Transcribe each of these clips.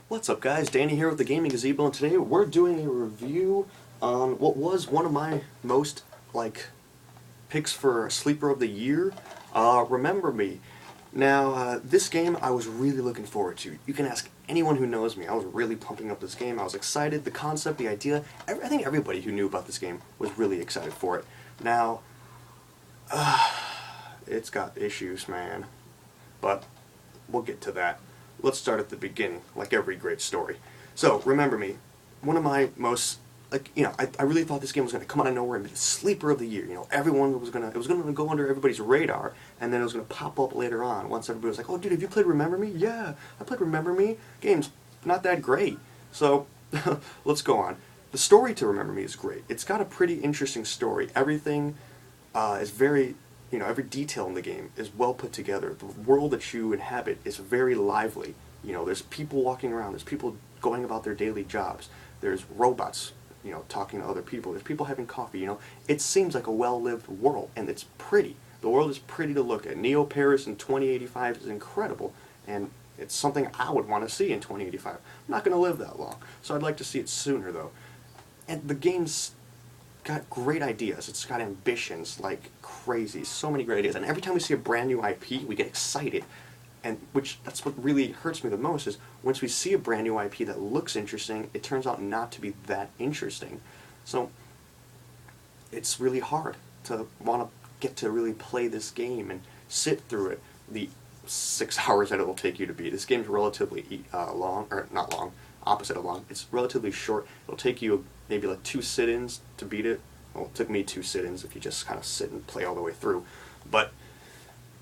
What's up guys, Danny here with the Gaming Gazebo, and today we're doing a review on what was one of my most, picks for Sleeper of the Year, Remember Me. Now, this game I was really looking forward to. You can ask anyone who knows me, I was really pumping up this game, I was excited, the concept, the idea, I think everybody who knew about this game was really excited for it. Now, it's got issues, man, but we'll get to that. Let's start at the beginning, like every great story. So, Remember Me, one of my most, I really thought this game was going to come out of nowhere and be the sleeper of the year. Everyone was it was going to go under everybody's radar, and then it was going to pop up later on once everybody was like, oh dude, have you played Remember Me? Yeah, I played Remember Me. Game's not that great. So, let's go on. The story to Remember Me is great. It's got a pretty interesting story. Everything is very, every detail in the game is well put together. The world that you inhabit is very lively. There's people walking around, there's people going about their daily jobs, there's robots, talking to other people, there's people having coffee, It seems like a well-lived world, and it's pretty. The world is pretty to look at. Neo Paris in 2085 is incredible, and it's something I would want to see in 2085. I'm not going to live that long, so I'd like to see it sooner, though. And the game's got great ideas. It's got ambitions like crazy. So many great ideas. And every time we see a brand new IP, we get excited. And that's what really hurts me the most is once we see a brand new IP that looks interesting, it turns out not to be that interesting. So it's really hard to want to get to really play this game and sit through it. The 6 hours that it will take you to beat. This game's relatively long, or not long, opposite of long. It's relatively short. It'll take you maybe like 2 sit-ins to beat it. Well, it took me 2 sit-ins if you just kind of sit and play all the way through. But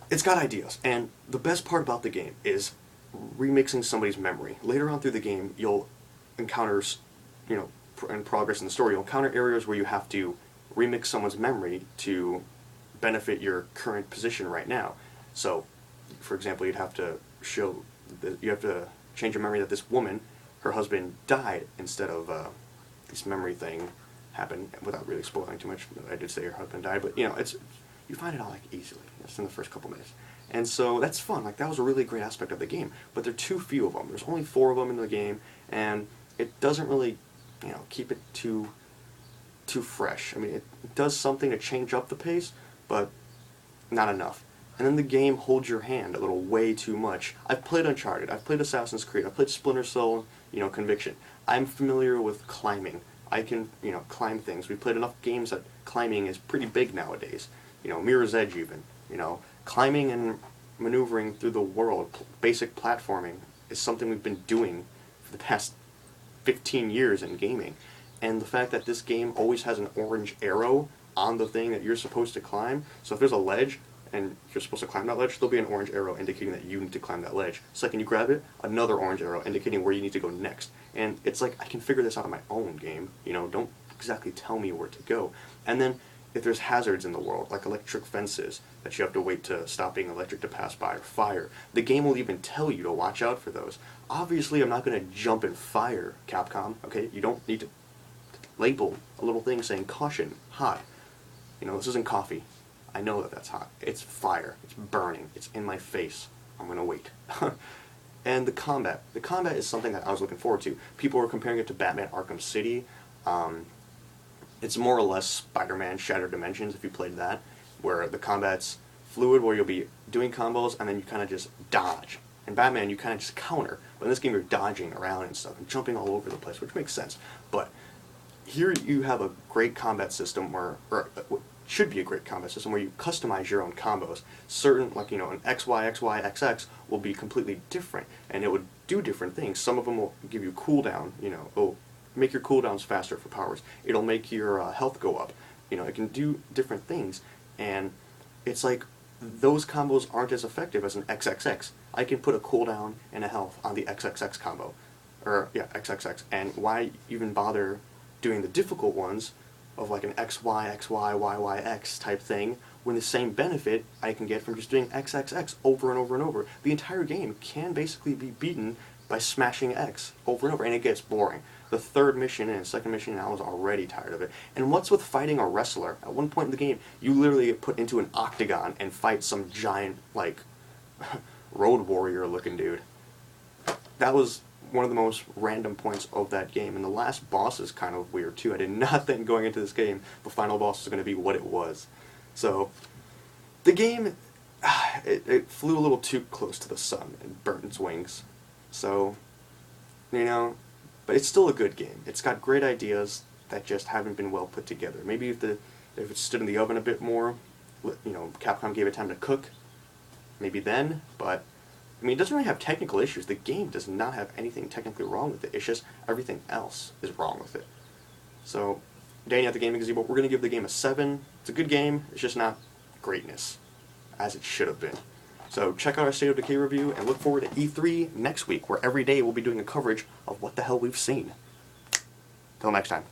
it's got ideas, and the best part about the game is remixing somebody's memory. Later on through the game, you'll encounter, in progress in the story, you'll encounter areas where you have to remix someone's memory to benefit your current position right now. So, for example, you have to change your memory that this woman, her husband died instead of this memory thing happened. Without really spoiling too much, I did say her husband died, but you find it out easily. Just in the first couple minutes, and so that's fun. That was a really great aspect of the game. But there are too few of them. There's only 4 of them in the game, and it doesn't really, keep it too fresh. I mean, it does something to change up the pace, but not enough. And then the game holds your hand a little way too much. I've played Uncharted, I've played Assassin's Creed, I've played Splinter Cell, Conviction. I'm familiar with climbing. I can, climb things. We've played enough games that climbing is pretty big nowadays. Mirror's Edge even. Climbing and maneuvering through the world, basic platforming, is something we've been doing for the past 15 years in gaming. And the fact that this game always has an orange arrow on the thing that you're supposed to climb, so if there's a ledge and you're supposed to climb that ledge, there'll be an orange arrow indicating that you need to climb that ledge. Second you grab it, another orange arrow indicating where you need to go next. And it's like, I can figure this out on my own game, don't exactly tell me where to go. And then, if there's hazards in the world, like electric fences that you have to wait to stop being electric to pass by, or fire, the game will even tell you to watch out for those. Obviously, I'm not going to jump in fire, Capcom, okay? You don't need to label a little thing saying, caution, hot. This isn't coffee. I know that that's hot. It's fire. It's burning. It's in my face. I'm going to wait. And the combat. The combat is something that I was looking forward to. People were comparing it to Batman Arkham City. It's more or less Spider-Man Shattered Dimensions, if you played that, where the combat's fluid, where you'll be doing combos, and then you kind of just dodge. In Batman, you kind of just counter, but in this game you're dodging around and stuff, and jumping all over the place, which makes sense. But here you have a great combat system, or should be a great combat system, where you customize your own combos. Certain, an XY, XY, XX will be completely different, and it would do different things. Some of them will give you cooldown, make your cooldowns faster for powers. It'll make your health go up. It can do different things, and it's like those combos aren't as effective as an XXX. I can put a cooldown and a health on the XXX combo, XXX, and why even bother doing the difficult ones of like an XY, XY, YYX type thing when the same benefit I can get from just doing XXX over and over and over. The entire game can basically be beaten by smashing X over and over, and it gets boring. The 3rd mission and 2nd mission, and I was already tired of it. And what's with fighting a wrestler? At one point in the game, you literally get put into an octagon and fight some giant, road warrior looking dude. That was one of the most random points of that game. And the last boss is kind of weird too. I did not think going into this game the final boss was going to be what it was. So the game, it flew a little too close to the sun and burnt its wings. So, you know, but it's still a good game. It's got great ideas that just haven't been well put together. Maybe if it stood in the oven a bit more, you know, Capcom gave it time to cook, maybe then, but I mean, it doesn't really have technical issues. The game does not have anything technically wrong with it. It's just everything else is wrong with it. So, Danny at the Gaming Gazebo, we're going to give the game a 7. It's a good game. It's just not greatness, as it should have been. So check out our State of Decay review, and look forward to E3 next week, where every day we'll be doing a coverage of what the hell we've seen. Till next time.